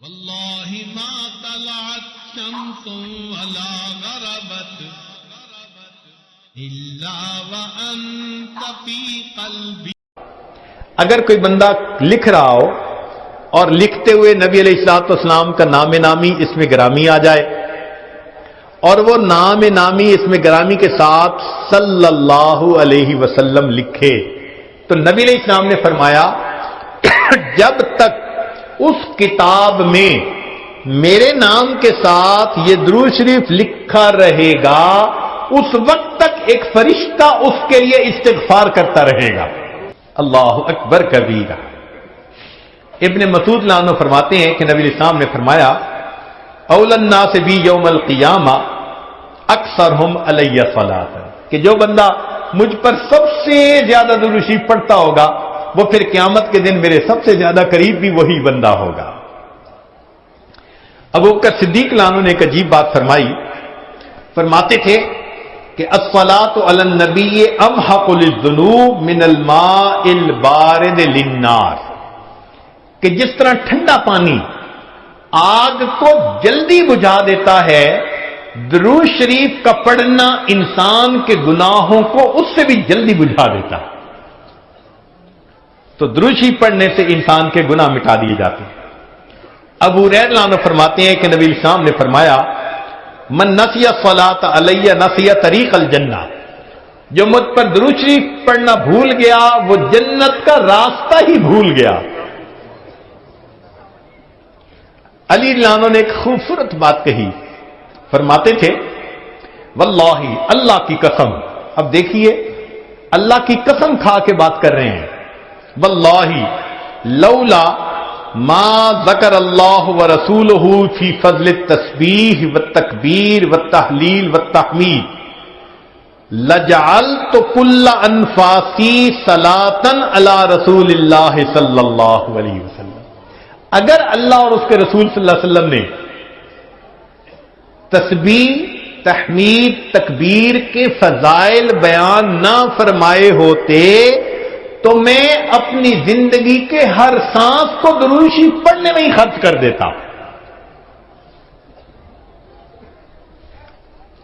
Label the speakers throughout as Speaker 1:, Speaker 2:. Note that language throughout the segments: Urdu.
Speaker 1: واللہ ما طلعت شمس ولا غربت الا وانت فی قلبی.
Speaker 2: اگر کوئی بندہ لکھ رہا ہو اور لکھتے ہوئے نبی علیہ الصلوۃ والسلام کا نام نامی اس میں گرامی آ جائے اور وہ نام نامی اس میں گرامی کے ساتھ صلی اللہ علیہ وسلم لکھے تو نبی علیہ السلام نے فرمایا جب تک اس کتاب میں میرے نام کے ساتھ یہ درود شریف لکھا رہے گا اس وقت تک ایک فرشتہ اس کے لیے استغفار کرتا رہے گا. اللہ اکبر کبیرہ. ابن مسعود رضی اللہ عنہ فرماتے ہیں کہ نبی علیہ السلام نے فرمایا اول الناس بی یوم القیامہ اکثرہم علی صلاۃ، کہ جو بندہ مجھ پر سب سے زیادہ درود شریف پڑھتا ہوگا وہ پھر قیامت کے دن میرے سب سے زیادہ قریب بھی وہی بندہ ہوگا. ابو بکر صدیق رضی اللہ عنہ نے ایک عجیب بات فرمائی. فرماتے تھے کہ الصلاۃ علی النبی امحق للذنوب من الماء البارد للنار، کہ جس طرح ٹھنڈا پانی آگ کو جلدی بجھا دیتا ہے درود شریف کا پڑھنا انسان کے گناہوں کو اس سے بھی جلدی بجھا دیتا ہے. تو درود شریف پڑھنے سے انسان کے گناہ مٹا دیے جاتے ہیں. ابو ہریرہ رضی اللہ عنہ فرماتے ہیں کہ نبی علیہ السلام نے فرمایا من نسی الصلاۃ علی نسی طریق الجنہ، جو مجھ پر درود شریف پڑھنا بھول گیا وہ جنت کا راستہ ہی بھول گیا. علی رضی اللہ عنہ نے ایک خوبصورت بات کہی. فرماتے تھے واللہ، اللہ کی قسم، اب دیکھیے اللہ کی قسم کھا کے بات کر رہے ہیں، واللہ لولا ما ذکر اللہ ورسولہ فی فضل التسبیح والتکبیر والتحلیل والتحمید لجعلت کل انفاسی صلاۃ علی رسول اللہ صلی اللہ علیہ وسلم. اگر اللہ اور اس کے رسول صلی اللہ علیہ وسلم نے تسبیح، تحمید، تکبیر کے فضائل بیان نہ فرمائے ہوتے تو میں اپنی زندگی کے ہر سانس کو درود شریف پڑھنے میں ہی خرچ کر دیتا.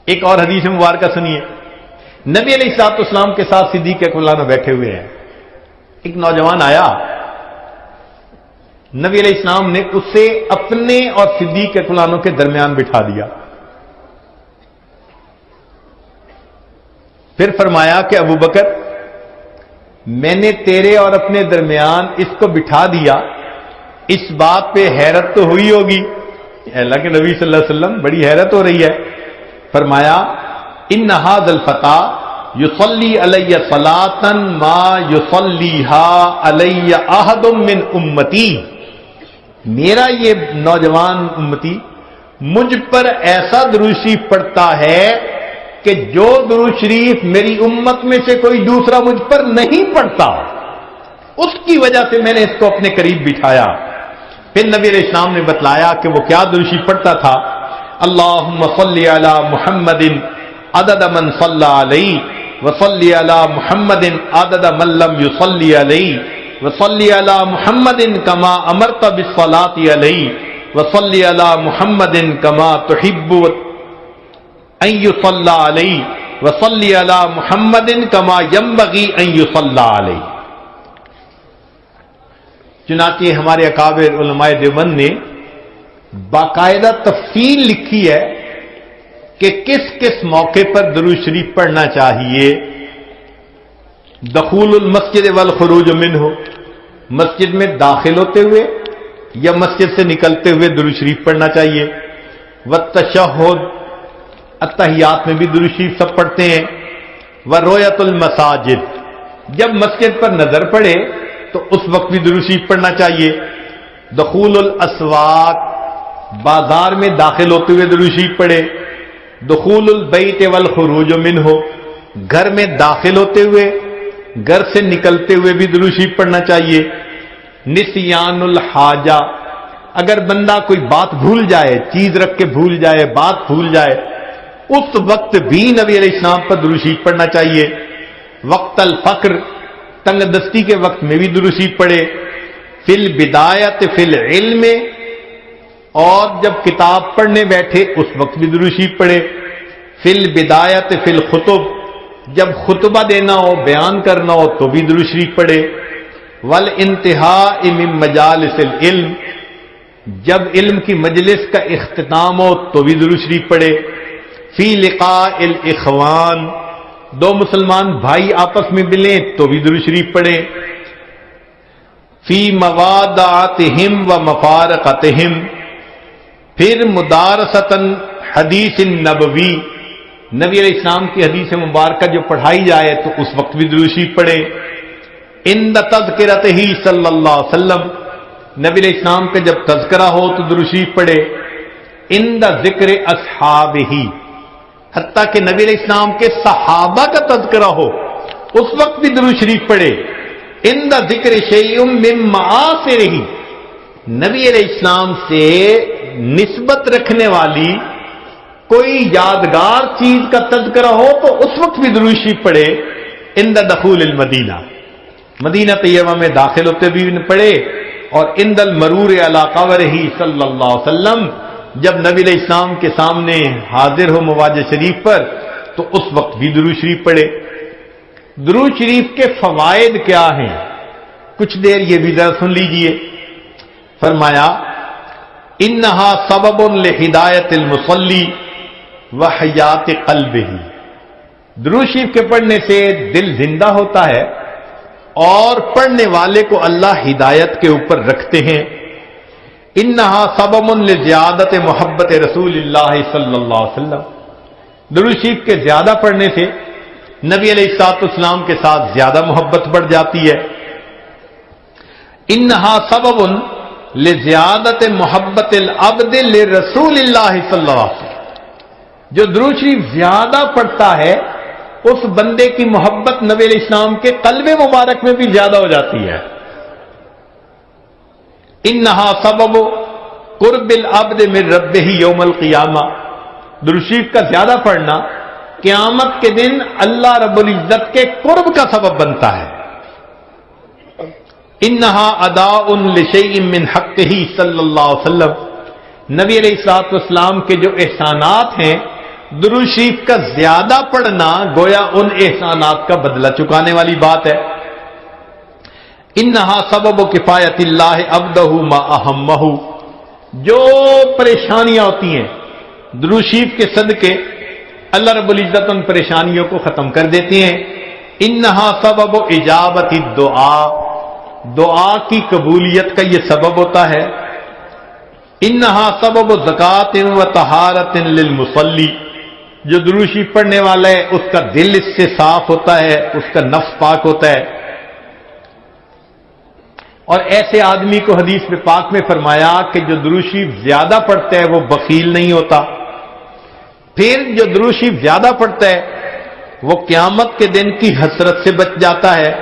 Speaker 2: ایک اور حدیث مبارکہ سنیے. نبی علیہ الصلوۃ والسلام کے ساتھ صدیق اکبر بیٹھے ہوئے ہیں. ایک نوجوان آیا، نبی علیہ السلام نے اسے اپنے اور صدیق اکبر کے درمیان بٹھا دیا. پھر فرمایا کہ ابو بکر، میں نے تیرے اور اپنے درمیان اس کو بٹھا دیا، اس بات پہ حیرت تو ہوئی ہوگی. اللہ کے نبی صلی اللہ علیہ وسلم بڑی حیرت ہو رہی ہے. فرمایا ان ھذا الفتى یصلی علی صلاۃ ما یصلیھا علی احد من امتی، میرا یہ نوجوان امتی مجھ پر ایسا درود شریف پڑھتا ہے کہ جو درود شریف میری امت میں سے کوئی دوسرا مجھ پر نہیں پڑھتا. اس کی وجہ سے میں نے اس کو اپنے قریب بٹھایا. پھر نبی علیہ السلام نے بتلایا کہ وہ کیا درود شریف پڑھتا تھا. اللہم صلی علی محمد عدد من صلی علیہ وصلی علی محمد عدد من لم یصلی علیہ وصلی علی محمد کما امرت بالصلاۃ علیہ وصلی علی محمد کما تحب ان یصلی علیہ وصلی علی محمد کما ینبغی ان یصلی علیہ. چنانچہ ہمارے اکابر علماء دیوبند نے باقاعدہ تفصیل لکھی ہے کہ کس کس موقع پر درود شریف پڑھنا چاہیے. دخول المسجد والخروج منہ، مسجد میں داخل ہوتے ہوئے یا مسجد سے نکلتے ہوئے درود شریف پڑھنا چاہیے. والتشہد، اتحیات میں بھی درود شریف سب پڑھتے ہیں. ورؤیت المساجد، جب مسجد پر نظر پڑے تو اس وقت بھی درود شریف پڑھنا چاہیے. دخول الاسواق، بازار میں داخل ہوتے ہوئے درود شریف پڑھے. دخول البیت والخروج منہ، گھر میں داخل ہوتے ہوئے گھر سے نکلتے ہوئے بھی درود شریف پڑھنا چاہیے. نسیان الحاجہ، اگر بندہ کوئی بات بھول جائے، چیز رکھ کے بھول جائے، بات بھول جائے، اس وقت بھی نبی علیہ السلام پر درود شریف پڑھنا چاہیے. وقت الفقر، تنگ دستی کے وقت میں بھی درود شریف پڑھے. فی البدایت فی العلم، اور جب کتاب پڑھنے بیٹھے اس وقت بھی درود شریف پڑھے. فی البدایت فی الخطب، جب خطبہ دینا ہو، بیان کرنا ہو تو بھی درود شریف پڑھے. والانتہاء من مجالس العلم، جب علم کی مجلس کا اختتام ہو تو بھی درود شریف پڑھے. فی لقاء الاخوان، دو مسلمان بھائی آپس میں ملیں تو بھی درود شریف پڑھے. فی موادعتہم و مفارقتہم، پھر مدارستاً حدیث نبوی، نبی علیہ السلام کی حدیث مبارکہ جو پڑھائی جائے تو اس وقت بھی درود شریف پڑھے. عند تذکرتہ صلی اللہ علیہ وسلم، نبی علیہ السلام کا جب تذکرہ ہو تو درود شریف پڑھے. عند ذکر اصحابہ، حتیٰ کہ نبی علیہ السلام کے صحابہ کا تذکرہ ہو اس وقت بھی درود شریف پڑھے. عند ذکر شیء من معاصرہ، نبی علیہ السلام سے نسبت رکھنے والی کوئی یادگار چیز کا تذکرہ ہو تو اس وقت بھی درود شریف پڑھے. عند دخول المدینہ، مدینہ طیبہ میں داخل ہوتے بھی پڑھے. اور عند المرور علی قبرہ صلی اللہ علیہ وسلم، جب نبی علیہ السلام کے سامنے حاضر ہو مواجہ شریف پر تو اس وقت بھی درود شریف پڑھے. درود شریف کے فوائد کیا ہیں؟ کچھ دیر یہ بھی ذرا سن لیجئے. فرمایا انہا سبب لہدایت المصلی وحیات قلبہ، درود شریف کے پڑھنے سے دل زندہ ہوتا ہے اور پڑھنے والے کو اللہ ہدایت کے اوپر رکھتے ہیں. انہا سبب لزیادت محبت رسول اللہ صلی اللہ علیہ وسلم، درود شریف کے زیادہ پڑھنے سے نبی علیہ الصلوۃ والسلام کے ساتھ زیادہ محبت بڑھ جاتی ہے. انہا سبب لزیادت محبت العبد لرسول اللہ صلی اللہ علیہ وسلم، جو درود شریف زیادہ پڑھتا ہے اس بندے کی محبت نبی علیہ السلام کے قلب مبارک میں بھی زیادہ ہو جاتی ہے. انہا سبب قرب العبد من ربہ یوم القیامہ، درود شریف کا زیادہ پڑھنا قیامت کے دن اللہ رب العزت کے قرب کا سبب بنتا ہے. انہا اداء لشیء من حقہ صلی اللہ علیہ وسلم، نبی علیہ الصلوۃ والسلام کے جو احسانات ہیں درود شریف کا زیادہ پڑھنا گویا ان احسانات کا بدلہ چکانے والی بات ہے. انہا سبب کفایت اللہ عبدہ ما اہمہ، جو پریشانیاں ہوتی ہیں درود شریف کے صدقے اللہ رب العزت ان پریشانیوں کو ختم کر دیتے ہیں. انہا سبب اجابت الدعاء، دعا کی قبولیت کا یہ سبب ہوتا ہے. انہا سبب زکات و طہارت للمصلی، جو درود شریف پڑھنے والا ہے اس کا دل اس سے صاف ہوتا ہے، اس کا نفس پاک ہوتا ہے. اور ایسے آدمی کو حدیث میں پاک میں فرمایا کہ جو درود شریف زیادہ پڑھتا ہے وہ بخیل نہیں ہوتا. پھر جو درود شریف زیادہ پڑھتا ہے وہ قیامت کے دن کی حسرت سے بچ جاتا ہے.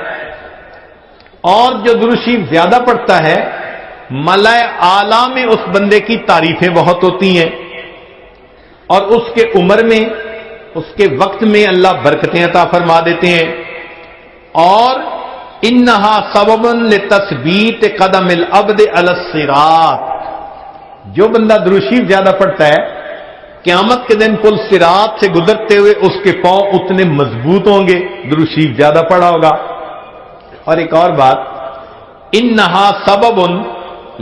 Speaker 2: اور جو درود شریف زیادہ پڑھتا ہے ملائے اعلیٰ میں اس بندے کی تعریفیں بہت ہوتی ہیں، اور اس کے عمر میں اس کے وقت میں اللہ برکتیں عطا فرما دیتے ہیں. اور انہا سبب لتثبیت قدم العبد علی الصراط، جو بندہ درود شریف زیادہ پڑھتا ہے قیامت کے دن پل صراط سے گزرتے ہوئے اس کے پاؤں اتنے مضبوط ہوں گے، درود شریف زیادہ پڑھا ہوگا. اور ایک اور بات، انہا سبب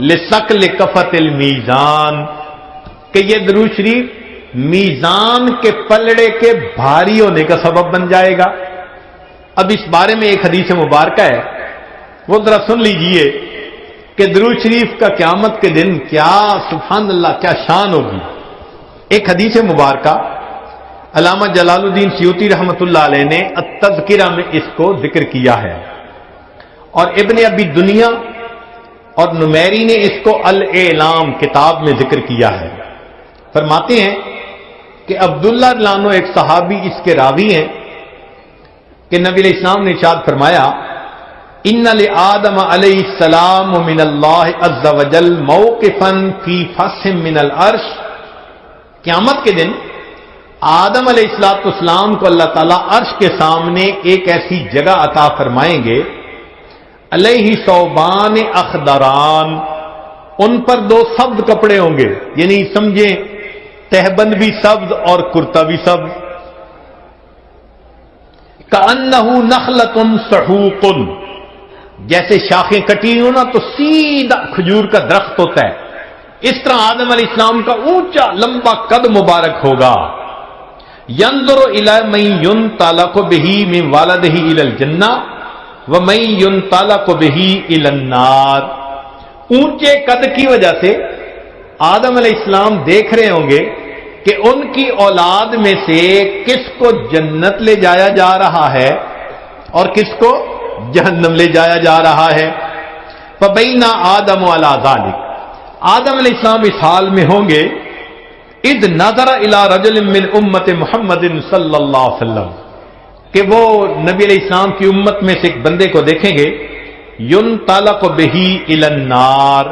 Speaker 2: لثقل کفت المیزان، کہ یہ درود شریف میزان کے پلڑے کے بھاری ہونے کا سبب بن جائے گا. اب اس بارے میں ایک حدیث مبارکہ ہے، وہ ذرا سن لیجئے کہ درود شریف کا قیامت کے دن کیا سبحان اللہ کیا شان ہوگی. ایک حدیث مبارکہ علامہ جلال الدین سیوطی رحمۃ اللہ علیہ نے التذکرہ میں اس کو ذکر کیا ہے، اور ابن ابی دنیا اور نمیری نے اس کو الاعلام کتاب میں ذکر کیا ہے. فرماتے ہیں کہ عبداللہ لانو ایک صحابی اس کے راوی ہیں کہ نبی علیہ السلام نے ارشاد فرمایا ان لآدم علیہ السلام من اللہ عز وجل موقفا فی فسح من العرش، قیامت کے دن آدم علیہ السلام کو اللہ تعالیٰ عرش کے سامنے ایک ایسی جگہ عطا فرمائیں گے، علیہ ثوبان اخضران، ان پر 2 سبز کپڑے ہوں گے، یعنی سمجھیں تہبند بھی سبز اور کرتا بھی سبز. کأنہ نخلۃ سحوق، جیسے شاخیں کٹی ہو نا تو سیدھا کھجور کا درخت ہوتا ہے، اس طرح آدم علیہ السلام کا اونچا لمبا قد مبارک ہوگا. ينظر الى من ينطلق به من والده الى الجنہ ومن ينطلق به الى النار. اونچے قد کی وجہ سے آدم علیہ السلام دیکھ رہے ہوں گے کہ ان کی اولاد میں سے کس کو جنت لے جایا جا رہا ہے اور کس کو جہنم لے جایا جا رہا ہے. فبین آدم علی ذلک، آدم علیہ السلام اس حال میں ہوں گے اذ نظر الی رجل من امت محمد صلی اللہ علیہ وسلم، کہ وہ نبی علیہ السلام کی امت میں سے ایک بندے کو دیکھیں گے ينطلق به الی النار،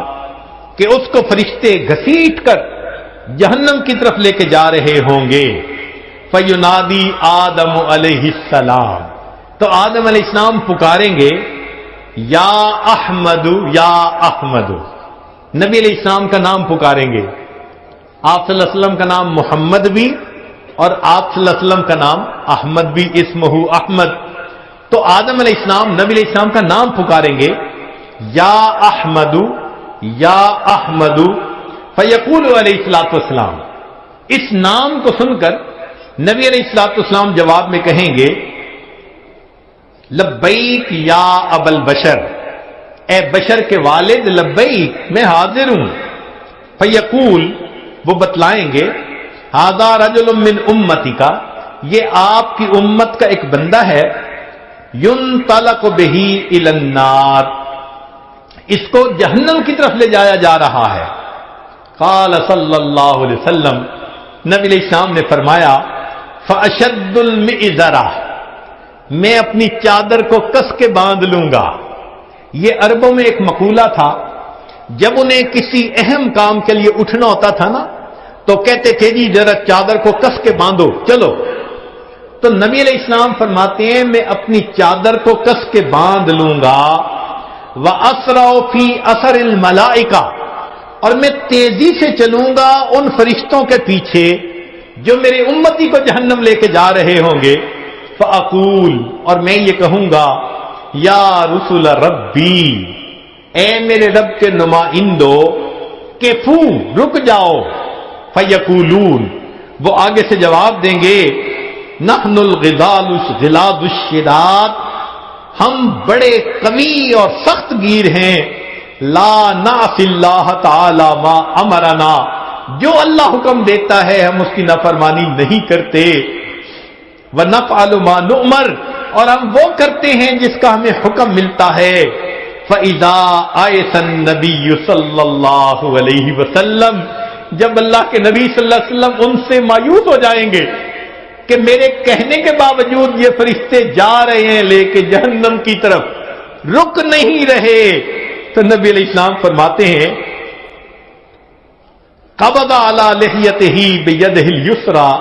Speaker 2: کہ اس کو فرشتے گھسیٹ کر جہنم کی طرف لے کے جا رہے ہوں گے. فینادی آدم علیہ السلام، تو آدم علیہ السلام پکاریں گے یا احمد یا احمد، نبی علیہ السلام کا نام پکاریں گے. آپ صلی اللہ علیہ وسلم کا نام محمد بھی اور آپ صلی اللہ علیہ وسلم کا نام احمد بھی، اسمہ احمد. تو آدم علیہ السلام نبی علیہ السلام کا نام پکاریں گے یا احمد یا احمد. فیقول علیہ الصلوۃ والسلام، اس نام کو سن کر نبی علیہ الصلوۃ والسلام جواب میں کہیں گے لبیک یا ابا البشر، اے بشر کے والد لبیک، میں حاضر ہوں. فیقول، وہ بتلائیں گے ھذا رجل من امتی کا، یہ آپ کی امت کا ایک بندہ ہے، ينطلق به الى النار، اس کو جہنم کی طرف لے جایا جا رہا ہے. قال صلی اللہ علیہ وسلم، نبی علیہ السلام نے فرمایا فاشد المئزرہ، میں اپنی چادر کو کس کے باندھ لوں گا. یہ عربوں میں ایک مقولہ تھا، جب انہیں کسی اہم کام کے لیے اٹھنا ہوتا تھا نا تو کہتے تھے جی ذرا چادر کو کس کے باندھو چلو. تو نبی علیہ السلام فرماتے ہیں میں اپنی چادر کو کس کے باندھ لوں گا. وَأَسْرَعُ فِي أَثَرِ الْمَلَائِكَةِ، اور میں تیزی سے چلوں گا ان فرشتوں کے پیچھے جو میرے امتی کو جہنم لے کے جا رہے ہوں گے. فَأَقُولُ، اور میں یہ کہوں گا یا رسول ربی، اے میرے رب کے نمائندو، کفو، رک جاؤ. فیقولون، وہ آگے سے جواب دیں گے نحن الغلاد الشداد، ہم بڑے قوی اور سخت گیر ہیں. لا نعصی اللہ تعالی ما امرنا، جو اللہ حکم دیتا ہے ہم اس کی نافرمانی نہیں کرتے. ونفعل ما نؤمر، اور ہم وہ کرتے ہیں جس کا ہمیں حکم ملتا ہے. فَإِذَا آیَسَ النَّبِيُّ صلی اللہ علیہ وسلم، جب اللہ کے نبی صلی اللہ علیہ وسلم ان سے مایوس ہو جائیں گے کہ میرے کہنے کے باوجود یہ فرشتے جا رہے ہیں لے کے جہنم کی طرف، رک نہیں رہے، تو نبی علیہ السلام فرماتے ہیں قبض علی لحیتہ بیدہ الیسریٰ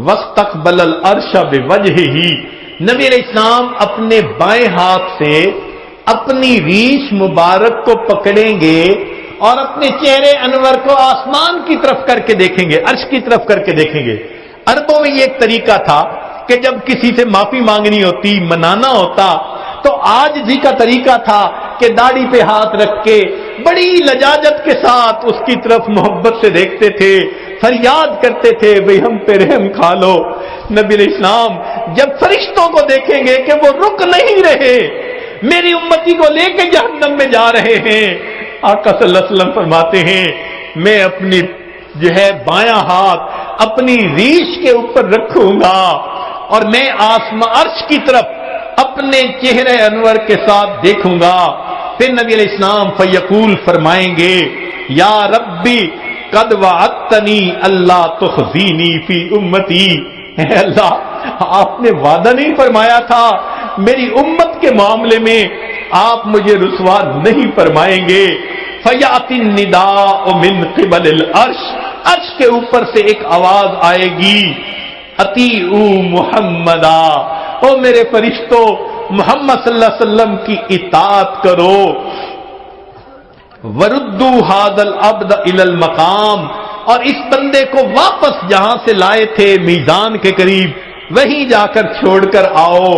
Speaker 2: واستقبل العرش بوجہہ، نبی علیہ السلام اپنے بائیں ہاتھ سے اپنی ریش مبارک کو پکڑیں گے اور اپنے چہرے انور کو آسمان کی طرف کر کے دیکھیں گے، عرش کی طرف کر کے دیکھیں گے. عربوں میں یہ ایک طریقہ تھا کہ جب کسی سے معافی مانگنی ہوتی، منانا ہوتا، تو آج جی کا طریقہ تھا کہ داڑھی پہ ہاتھ رکھ کے بڑی لجاجت کے ساتھ اس کی طرف محبت سے دیکھتے تھے، فریاد کرتے تھے بھئی ہم پہ رحم کھا لو. نبی علیہ السلام جب فرشتوں کو دیکھیں گے کہ وہ رک نہیں رہے، میری امتی کو لے کے جہنم میں جا رہے ہیں، آقا صلی اللہ علیہ وسلم فرماتے ہیں میں اپنی جو ہے بایاں ہاتھ اپنی ریش کے اوپر رکھوں گا اور میں آسمان عرش کی طرف اپنے چہرے انور کے ساتھ دیکھوں گا. پھر نبی علیہ السلام فیقول فرمائیں گے یا ربی قد وعدتنی اللہ تخزینی فی امتی، اے اللہ آپ نے وعدہ نہیں فرمایا تھا میری امت کے معاملے میں آپ مجھے رسوا نہیں فرمائیں گے. فیاتی النداء من قبل العرش، عرش کے اوپر سے ایک آواز آئے گی اطیعوا محمدا، او میرے فرشتوں محمد صلی اللہ علیہ وسلم کی اطاعت کرو. وردو ہادل عبد الی المقام، اور اس بندے کو واپس جہاں سے لائے تھے میزان کے قریب وہیں جا کر چھوڑ کر آؤ۔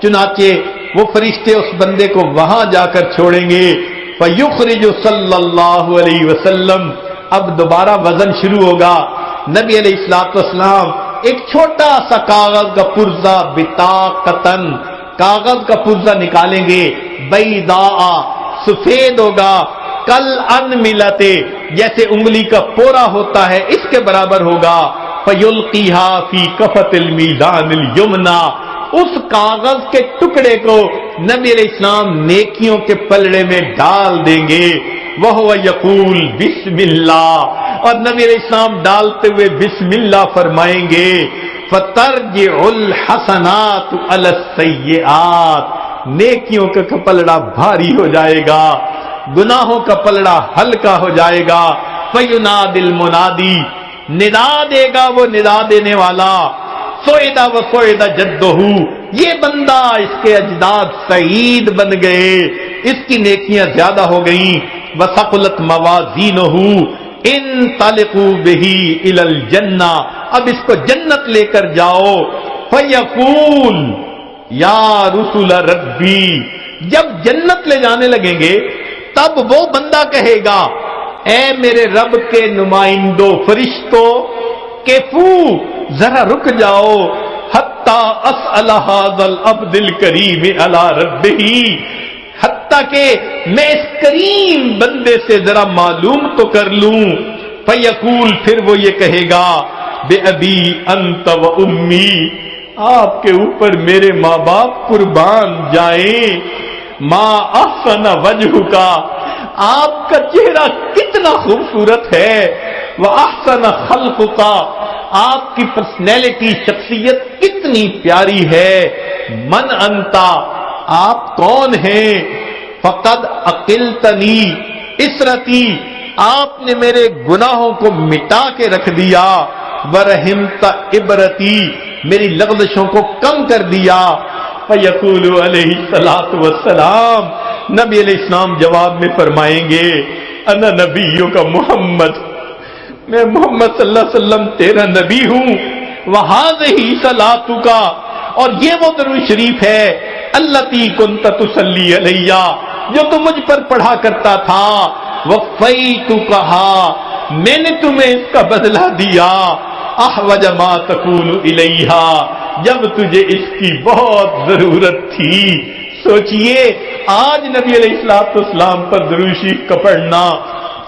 Speaker 2: چنانچہ وہ فرشتے اس بندے کو وہاں جا کر چھوڑیں گے۔ فیخرج صلی اللہ علیہ وسلم، اب دوبارہ وزن شروع ہوگا۔ نبی علیہ الصلوۃ والسلام ایک چھوٹا سا کاغذ کا پرزہ، بطاقتن، کاغذ کا پرزہ نکالیں گے، بیضاء، سفید ہوگا، کل انملتے، جیسے انگلی کا پورا ہوتا ہے اس کے برابر ہوگا۔ فیلقیھا فی کفۃ المیزان الیمنی، اس کاغذ کے ٹکڑے کو نبی علیہ السلام نیکیوں کے پلڑے میں ڈال دیں گے۔ وہو یقول بسم اللہ، اور نبی علیہ السلام ڈالتے ہوئے بسم اللہ فرمائیں گے۔ فترجع الحسنات علی السیئات، نیکیوں کا پلڑا بھاری ہو جائے گا، گناہوں کا پلڑا ہلکا ہو جائے گا۔ فینادی المنادی، ندا دے گا وہ ندا دینے والا، سوئدہ و سوئدہ جدہ، یہ بندہ، اس کے اجداد سعید بن گئے، اس کی نیکیاں زیادہ ہو گئیں۔ وثقلت موازینہ، انطلقوا بہ الی الجنہ، اب اس کو جنت لے کر جاؤ۔ فیقول یا رسول ربی، جب جنت لے جانے لگیں گے تب وہ بندہ کہے گا، اے میرے رب کے نمائندوں فرشتوں، کیفو، ذرا رک جاؤ، حتی اسأل ھذا العبد الکریم علی ربہ، حتیٰ کہ میں اس کریم بندے سے ذرا معلوم تو کر لوں۔ فیقول، پھر وہ یہ کہے گا، بے ابی انت و امی، آپ کے اوپر میرے ماں باپ قربان جائیں، ما احسن وجہ کا، آپ کا چہرہ کتنا خوبصورت ہے، وَأَحْسَنَ خَلْقُكَ، آپ کی پرسنالٹی، شخصیت کتنی پیاری ہے، من انتا، آپ کون ہیں، فقد عقلتنی اسرتی، آپ نے میرے گناہوں کو مٹا کے رکھ دیا، ورحمت عبرتی، میری لغزشوں کو کم کر دیا۔ فیقول علیہ الصلوۃ والسلام، نبی علیہ السلام جواب میں فرمائیں گے، انا نبیوں کا محمد، میں محمد صلی اللہ علیہ وسلم تیرا نبی ہوں، وہذہ صلاتک، اور یہ وہ درود شریف ہے، التی کنت تصلی علیہ، جو تم مجھ پر پڑھا کرتا تھا، وفیتکھا، میں نے تمہیں اس کا بدلہ دیا، احوج ما تکون الیہ، جب تجھے اس کی بہت ضرورت تھی۔ سوچئے آج نبی علیہ السلام پر درود شریف کا پڑھنا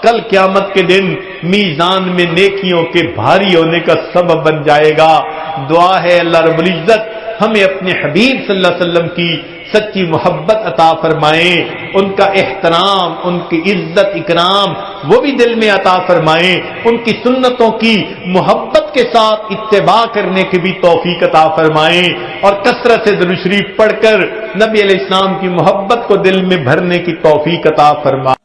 Speaker 2: کل قیامت کے دن میزان میں نیکیوں کے بھاری ہونے کا سبب بن جائے گا۔ دعا ہے اللہ رب العزت ہمیں اپنے حبیب صلی اللہ علیہ وسلم کی سچی محبت عطا فرمائیں، ان کا احترام، ان کی عزت اکرام وہ بھی دل میں عطا فرمائیں، ان کی سنتوں کی محبت کے ساتھ اتباع کرنے کی بھی توفیق عطا فرمائیں، اور کثرت سے درود شریف پڑھ کر نبی علیہ السلام کی محبت کو دل میں بھرنے کی توفیق عطا فرمائیں۔